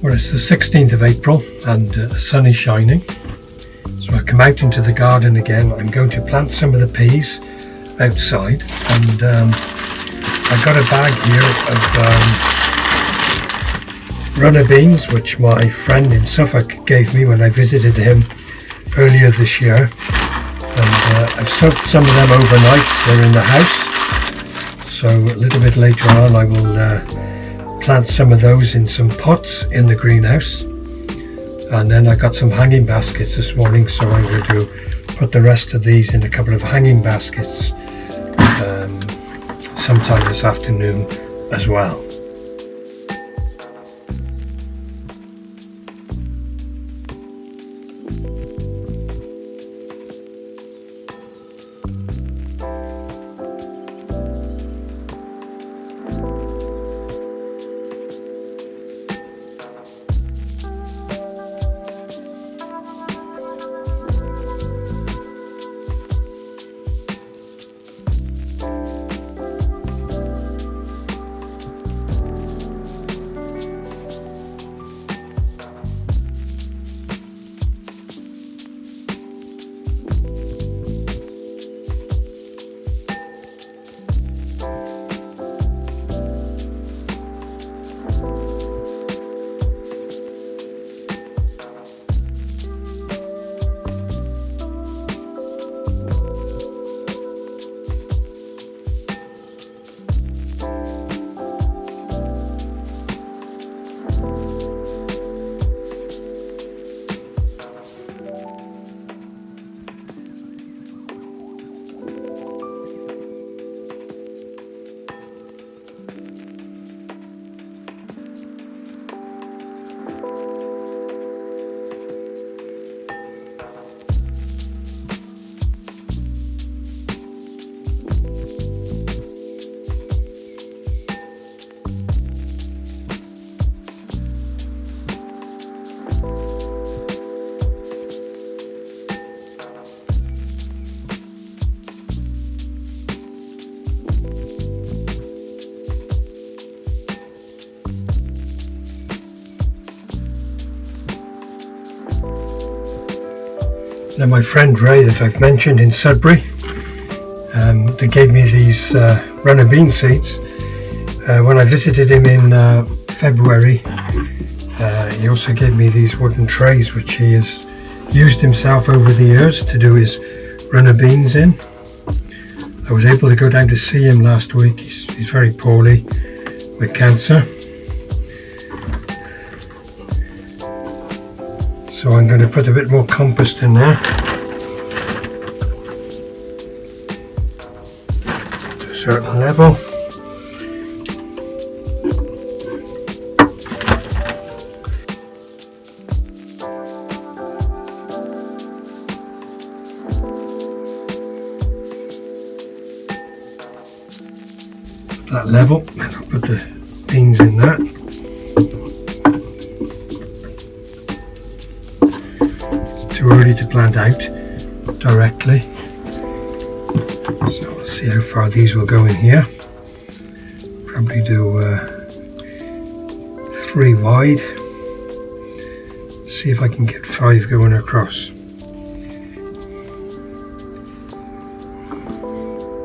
Well, it's the 16th of April and the sun is shining. So I come out into the garden again. I'm going to plant some of the peas outside, and I got a bag here of runner beans, which my friend in Suffolk gave me when I visited him earlier this year. And I've soaked some of them overnight. They're in the house. So a little bit later on I will plant some of those in some pots in the greenhouse. And then I got some hanging baskets this morning, so I'm going to put the rest of these in a couple of hanging baskets sometime this afternoon as well. Now my friend Ray that I've mentioned in Sudbury, they gave me these runner bean seeds. When I visited him in February, he also gave me these wooden trays which he has used himself over the years to do his runner beans in. I was able to go down to see him last week. He's very poorly with cancer. So I'm going to put a bit more compost in there to a certain level. That level, and I'll put the beans in that. Too early to plant out directly, so we'll see how far these will go in here. Probably do 3 wide, see if I can get 5 going across.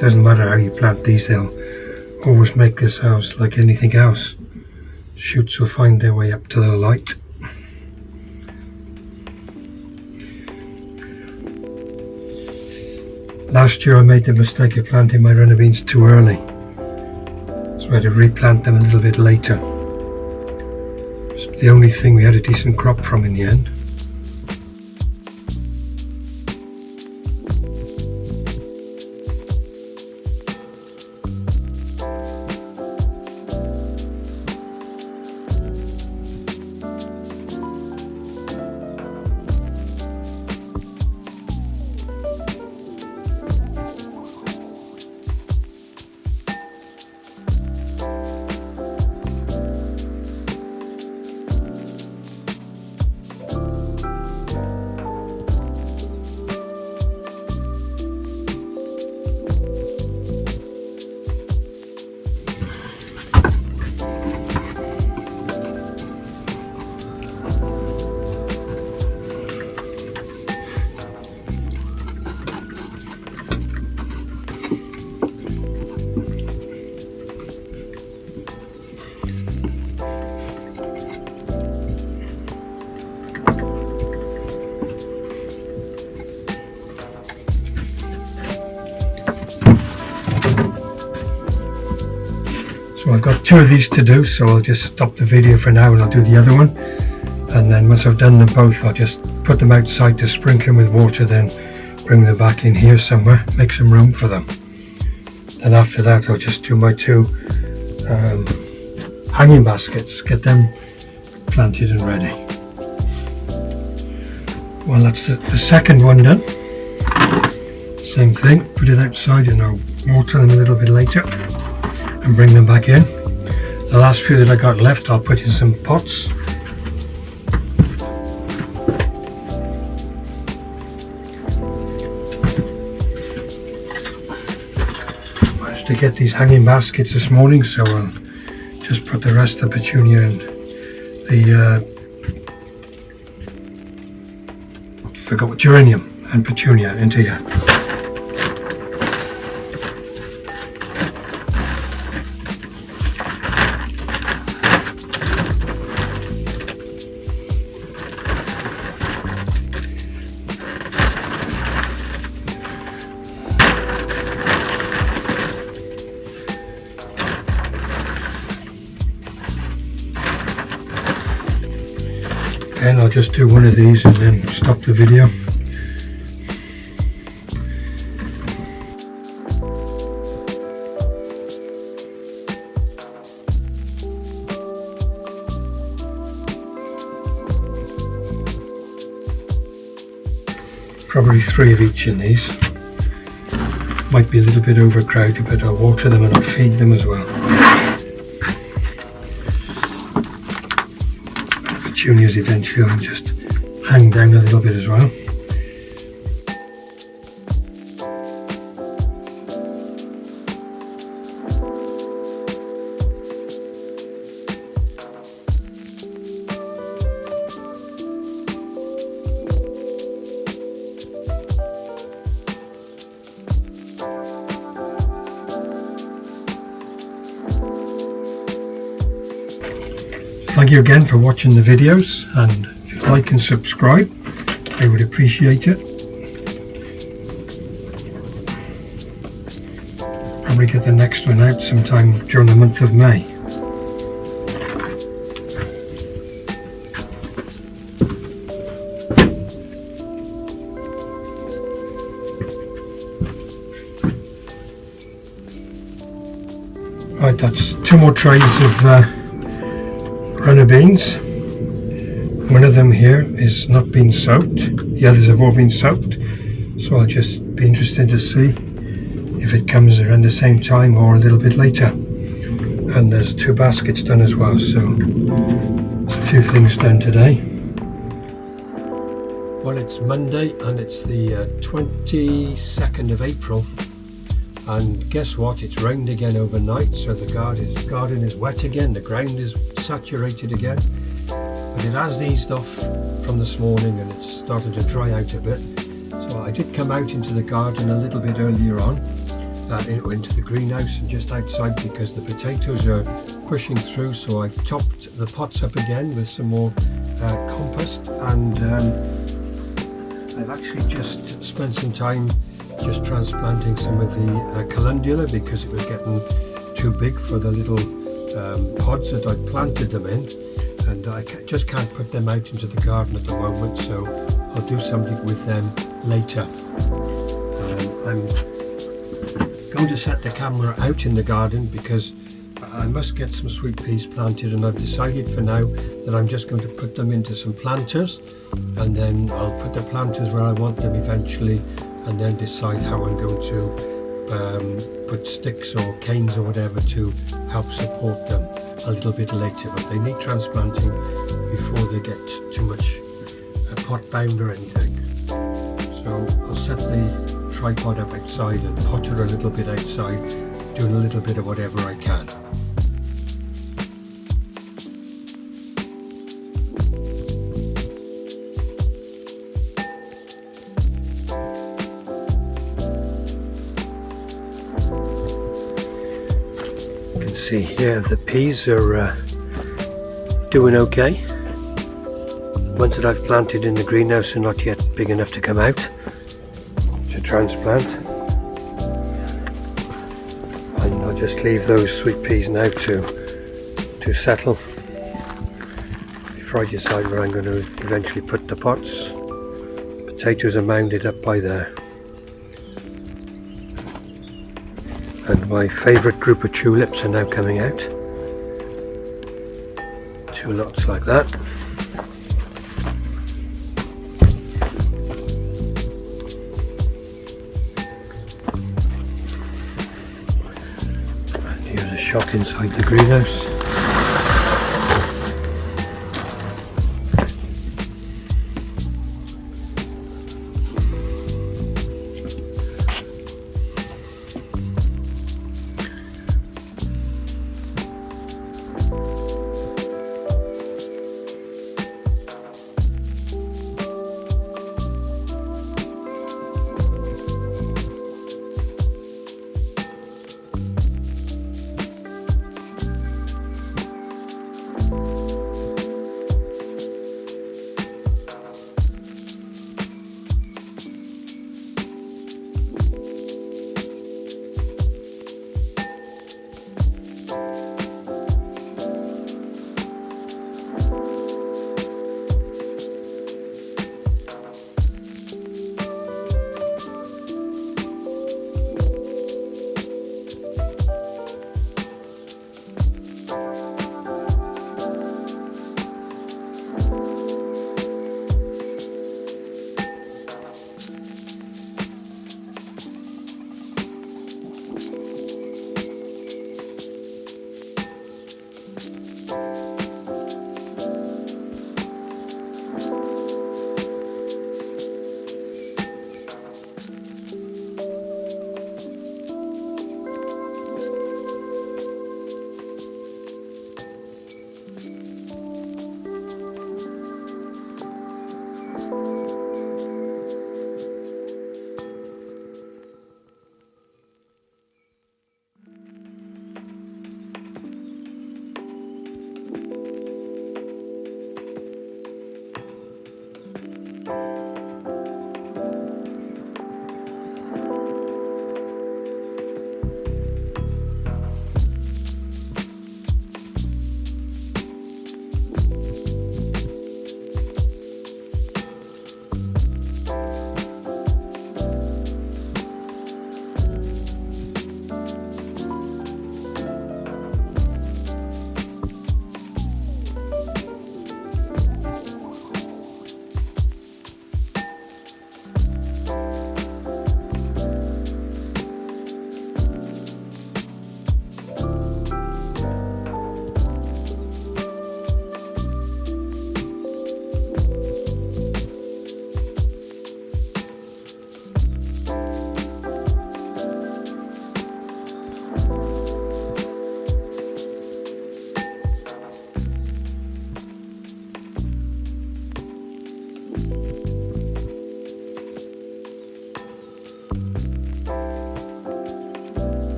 Doesn't matter how you plant these, they'll always make this house like anything else. Shoots will find their way up to the light. Last year I made the mistake of planting my runner beans too early, so I had to replant them a little bit later. It's the only thing we had a decent crop from in the end. So I've got 2 of these to do, so I'll just stop the video for now and I'll do the other one. And then once I've done them both, I'll just put them outside to sprinkle them with water, then bring them back in here somewhere, make some room for them. And after that I'll just do my 2 hanging baskets, get them planted and ready. Well, that's the second one done. Same thing, put it outside and I'll water them a little bit later and bring them back in. The last few that I got left I'll put in some pots. Managed to get these hanging baskets this morning, so I'll just put the rest of the petunia and geranium and petunia into here. And I'll just do one of these and then stop the video. Probably 3 of each in these. Might be a little bit overcrowded, but I'll water them and I'll feed them as well. Petunias eventually I'll just hang down a little bit as well. Thank you again for watching the videos, and if you like and subscribe, I would appreciate it. Probably get the next one out sometime during the month of May. Right, that's 2 more trays of runner beans. One of them here is not been soaked, the others have all been soaked, so I'll just be interested to see if it comes around the same time or a little bit later. And there's 2 baskets done as well, so there's a few things done today. Well, it's Monday and it's the 22nd of April, and guess what, it's rained again overnight, so the garden is wet again, the ground is saturated again, but it has eased off from this morning and it's started to dry out a bit. So I did come out into the garden a little bit earlier on, into the greenhouse and just outside, because the potatoes are pushing through, so I've topped the pots up again with some more compost, and I've actually just spent some time just transplanting some of the calendula, because it was getting too big for the little pods that I planted them in, and I just can't put them out into the garden at the moment, so I'll do something with them later. I'm going to set the camera out in the garden because I must get some sweet peas planted, and I've decided for now that I'm just going to put them into some planters, and then I'll put the planters where I want them eventually, and then decide how I'm going to put sticks or canes or whatever to help support them a little bit later. But they need transplanting before they get too much pot bound or anything. So I'll set the tripod up outside and potter a little bit outside, doing a little bit of whatever I can. See here, the peas are doing okay. The ones that I've planted in the greenhouse are not yet big enough to come out to transplant, and I'll just just leave those sweet peas now to settle before I decide where I'm going to eventually put the pots. Potatoes are mounded up by there. And my favourite group of tulips are now coming out. 2 lots like that. And here's a shop inside the greenhouse.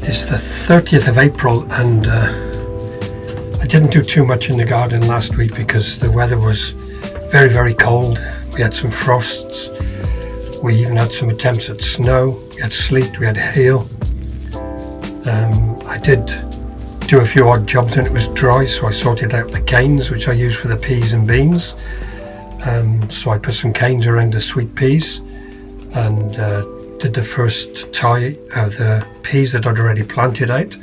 It's the 30th of April and I didn't do too much in the garden last week because the weather was very, very cold. We had some frosts, we even had some attempts at snow, we had sleet, we had hail. I did do a few odd jobs and it was dry, so I sorted out the canes which I use for the peas and beans. So I put some canes around the sweet peas and did the first tie of the peas that I'd already planted out.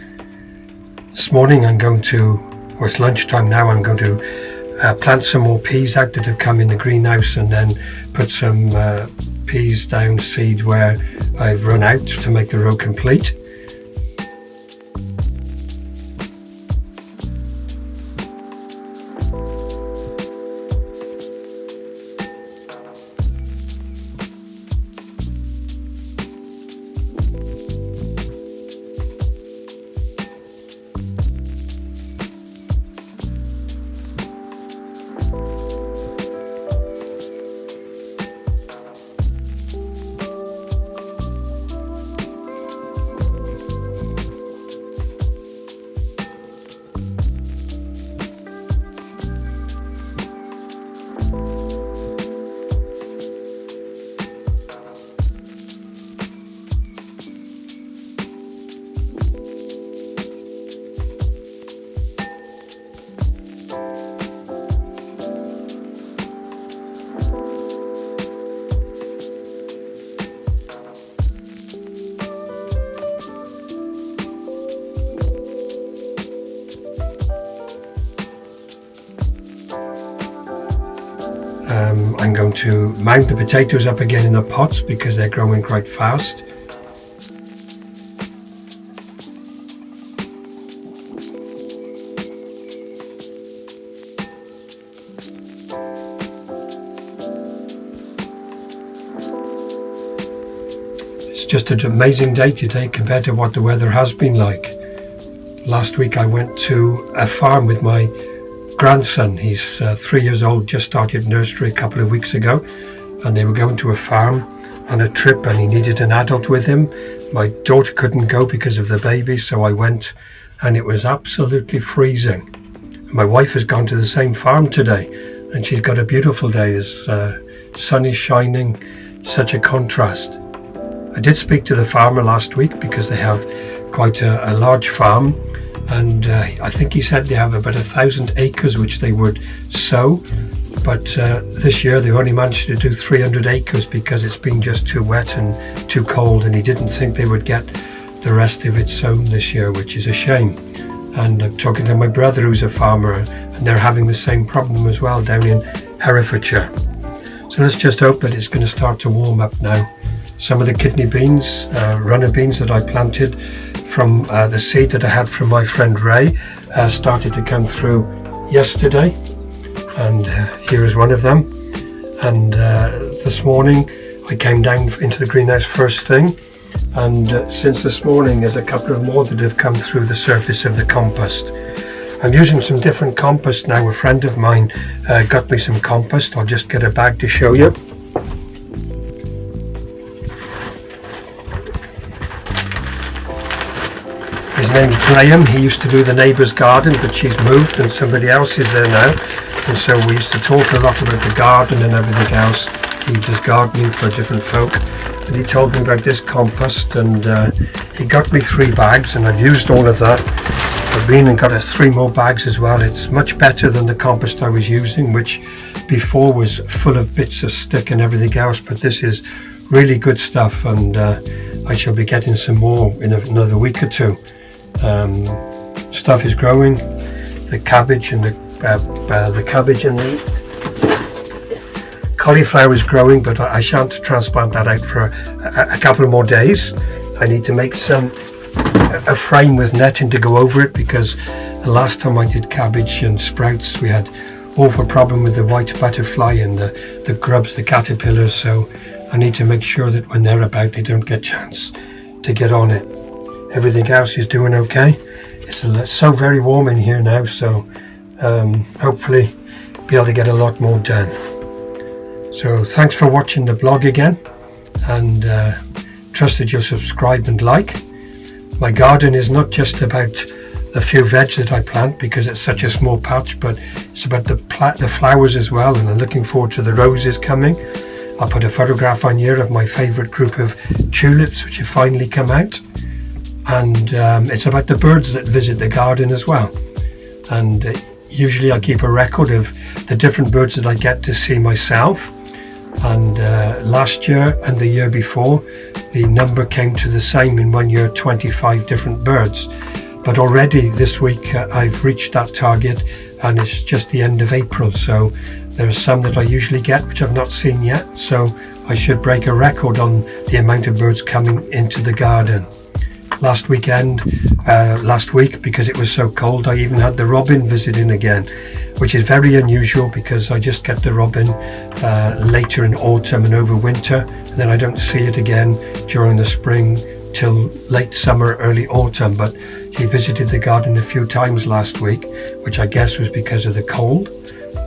This morning I'm going to, well, it's lunchtime now, I'm going to plant some more peas out that have come in the greenhouse and then put some peas down seed where I've run out to make the row complete. I'm going to mount the potatoes up again in the pots because they're growing quite fast. It's just an amazing day today compared to what the weather has been like. Last week I went to a farm with my grandson. He's 3 years old, just started nursery a couple of weeks ago, and they were going to a farm on a trip and he needed an adult with him. My daughter couldn't go because of the baby, so I went, and it was absolutely freezing. My wife has gone to the same farm today and she's got a beautiful day. The sun is shining, such a contrast. I did speak to the farmer last week because they have quite a large farm, and I think he said they have about 1,000 acres which they would sow, but this year they only managed to do 300 acres because it's been just too wet and too cold, and he didn't think they would get the rest of it sown this year, which is a shame. And I'm talking to my brother who's a farmer, and they're having the same problem as well down in Herefordshire. So let's just hope that it's going to start to warm up now. Some of the kidney beans, runner beans that I planted from the seed that I had from my friend Ray started to come through yesterday, and here is one of them. And this morning I came down into the greenhouse first thing, and since this morning there's a couple of more that have come through the surface of the compost. I'm using some different compost now. A friend of mine got me some compost. I'll just get a bag to show you. His name's Graham. He used to do the neighbour's garden, but she's moved and somebody else is there now. And so we used to talk a lot about the garden and everything else. He does gardening for different folk. And he told me about this compost, and he got me 3 bags, and I've used all of that. I've been and got 3 more bags as well. It's much better than the compost I was using, which before was full of bits of stick and everything else, but this is really good stuff, and I shall be getting some more in another week or 2. Stuff is growing. The cabbage and the cauliflower is growing, but I shan't transplant that out for a couple more days. I need to make a frame with netting to go over it, because the last time I did cabbage and sprouts we had awful problem with the white butterfly and the grubs, the caterpillars, so I need to make sure that when they're about they don't get a chance to get on it. Everything else is doing okay. It's so very warm in here now, so hopefully be able to get a lot more done. So thanks for watching the blog again, and trust that you'll subscribe and like. My garden is not just about the few veg that I plant because it's such a small patch, but it's about the flowers as well, and I'm looking forward to the roses coming. I'll put a photograph on here of my favourite group of tulips which have finally come out. And it's about the birds that visit the garden as well, and usually I keep a record of the different birds that I get to see myself, and last year and the year before the number came to the same. In 1 year 25 different birds, but already this week I've reached that target, and it's just the end of April, so there are some that I usually get which I've not seen yet, so I should break a record on the amount of birds coming into the garden. Last week, because it was so cold, I even had the robin visiting again, which is very unusual because I just get the robin later in autumn and over winter, and then I don't see it again during the spring till late summer, early autumn. But he visited the garden a few times last week, which I guess was because of the cold.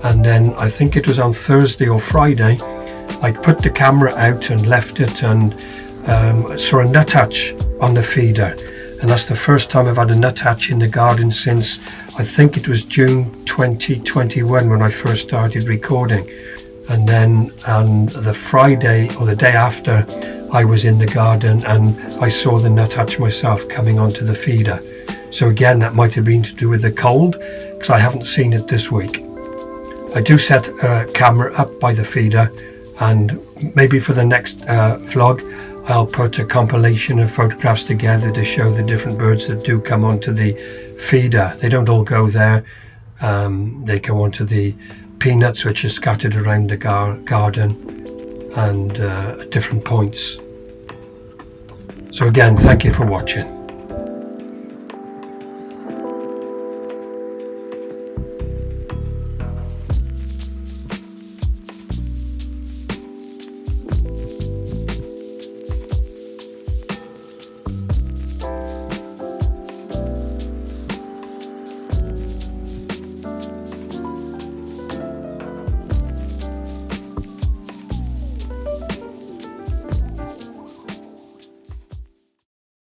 And then I think it was on Thursday or Friday, I put the camera out and left it, and saw a nuthatch on the feeder, and that's the first time I've had a nuthatch in the garden since I think it was June 2021 when I first started recording. And then on the Friday or the day after, I was in the garden and I saw the nuthatch myself coming onto the feeder. So again, that might have been to do with the cold, because I haven't seen it this week. I do set a camera up by the feeder, and maybe for the next vlog I'll put a compilation of photographs together to show the different birds that do come onto the feeder. They don't all go there, they go onto the peanuts which are scattered around the garden and at different points. So again, thank you for watching.